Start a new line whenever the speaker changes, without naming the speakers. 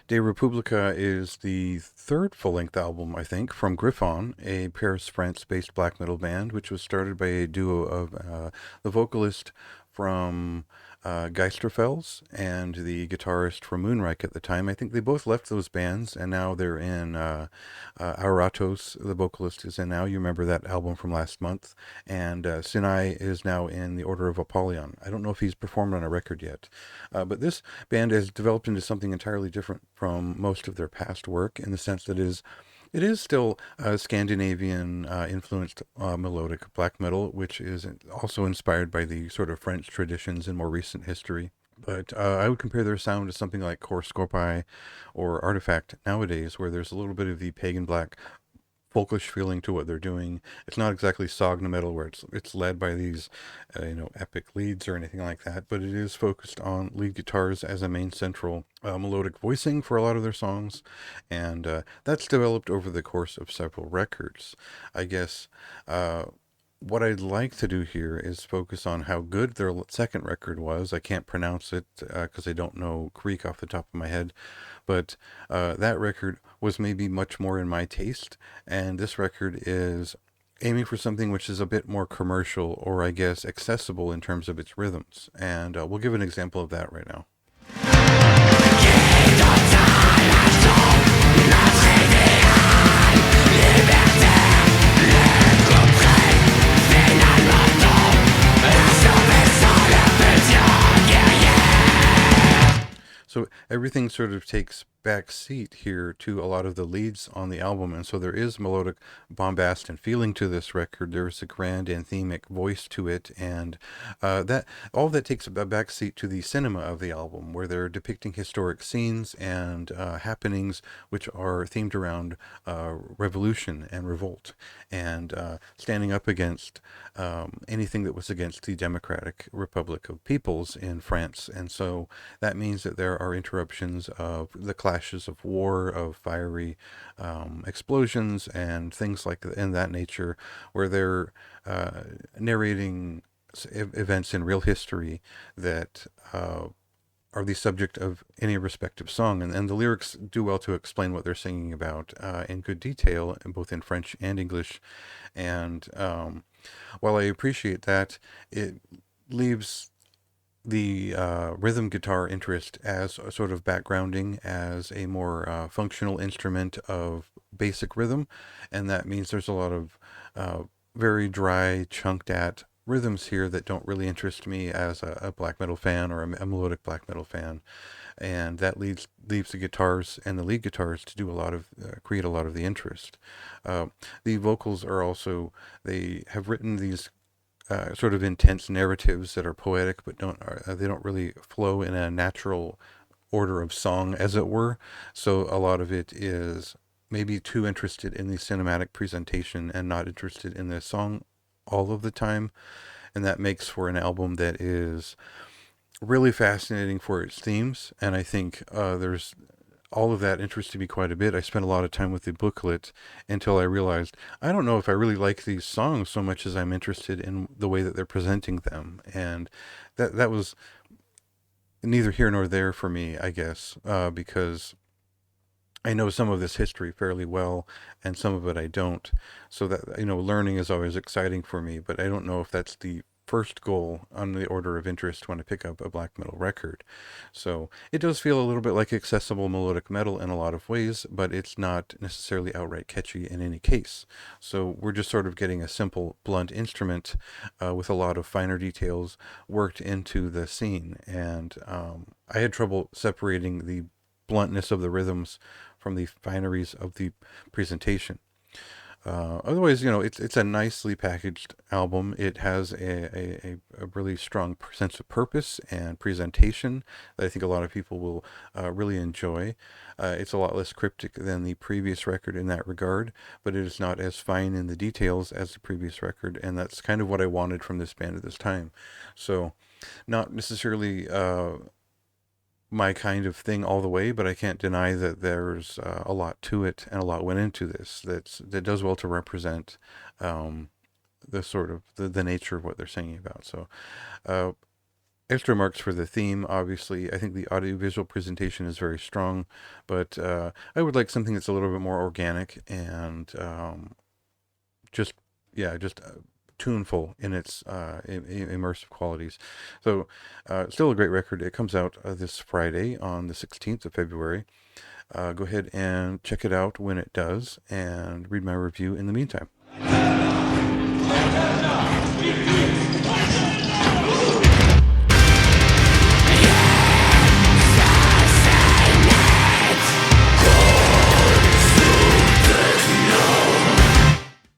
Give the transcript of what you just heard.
De Republica is the third full-length album, I think, from Griffon, a Paris, France-based black metal band, which was started by a duo of the vocalist from Geisterfels and the guitarist from Moonreich at the time. I think they both left those bands, and now they're in Auratos, the vocalist is in now. You remember that album from last month. And Sinai is now in the Order of Apollyon. I don't know if he's performed on a record yet. But this band has developed into something entirely different from most of their past work in the sense that it is still Scandinavian influenced melodic black metal, which is also inspired by the sort of French traditions in more recent history. But I would compare their sound to something like Core Scorpi or Artifact nowadays, where there's a little bit of the pagan black folkish feeling to what they're doing. It's not exactly Sogna metal where it's led by these, epic leads or anything like that, but it is focused on lead guitars as a main central melodic voicing for a lot of their songs, and that's developed over the course of several records. I guess what I'd like to do here is focus on how good their second record was. I can't pronounce it because I don't know Greek off the top of my head, but that record was maybe much more in my taste, and this record is aiming for something which is a bit more commercial or, I guess, accessible in terms of its rhythms. And we'll give an example of that right now. So everything sort of takes back seat here to a lot of the leads on the album, and so there is melodic bombast and feeling to this record. There's a grand anthemic voice to it, and that all of that takes a back seat to the cinema of the album, where they're depicting historic scenes and happenings which are themed around revolution and revolt, and standing up against anything that was against the Democratic Republic of Peoples in France. And so that means that there are interruptions of the clashes of war, of fiery explosions, and things like in that nature, where they're narrating events in real history that are the subject of any respective song. And the lyrics do well to explain what they're singing about in good detail, both in French and English. And while I appreciate that, it leaves the rhythm guitar interest as a sort of backgrounding, as a more functional instrument of basic rhythm. And that means there's a lot of very dry, chunked at rhythms here that don't really interest me as a black metal fan or a melodic black metal fan. And that leaves the guitars and the lead guitars to do a lot of create a lot of the interest. The vocals are also, they have written these sort of intense narratives that are poetic, but they don't really flow in a natural order of song, as it were. So a lot of it is maybe too interested in the cinematic presentation and not interested in the song all of the time, and that makes for an album that is really fascinating for its themes. And I think there's all of that interested me quite a bit. I spent a lot of time with the booklet until I realized I don't know if I really like these songs so much as I'm interested in the way that they're presenting them. And that was neither here nor there for me, I guess, because I know some of this history fairly well and some of it I don't. So that, learning is always exciting for me, but I don't know if that's the first goal on the order of interest when I pick up a black metal record. So it does feel a little bit like accessible melodic metal in a lot of ways, but it's not necessarily outright catchy in any case. So we're just sort of getting a simple, blunt instrument with a lot of finer details worked into the scene. And I had trouble separating the bluntness of the rhythms from the fineries of the presentation. Otherwise, it's a nicely packaged album. It has a really strong sense of purpose and presentation that I think a lot of people will really enjoy. It's a lot less cryptic than the previous record in that regard, but it is not as fine in the details as the previous record, and that's kind of what I wanted from this band at this time. So, not necessarily my kind of thing all the way, but I can't deny that there's a lot to it and a lot went into this that does well to represent the sort of the nature of what they're singing about. So extra marks for the theme. Obviously, I think the audiovisual presentation is very strong, but I would like something that's a little bit more organic and just yeah, just tuneful in its immersive qualities. So, still a great record. It comes out this Friday on the 16th of February. Go ahead and check it out when it does, and read my review in the meantime.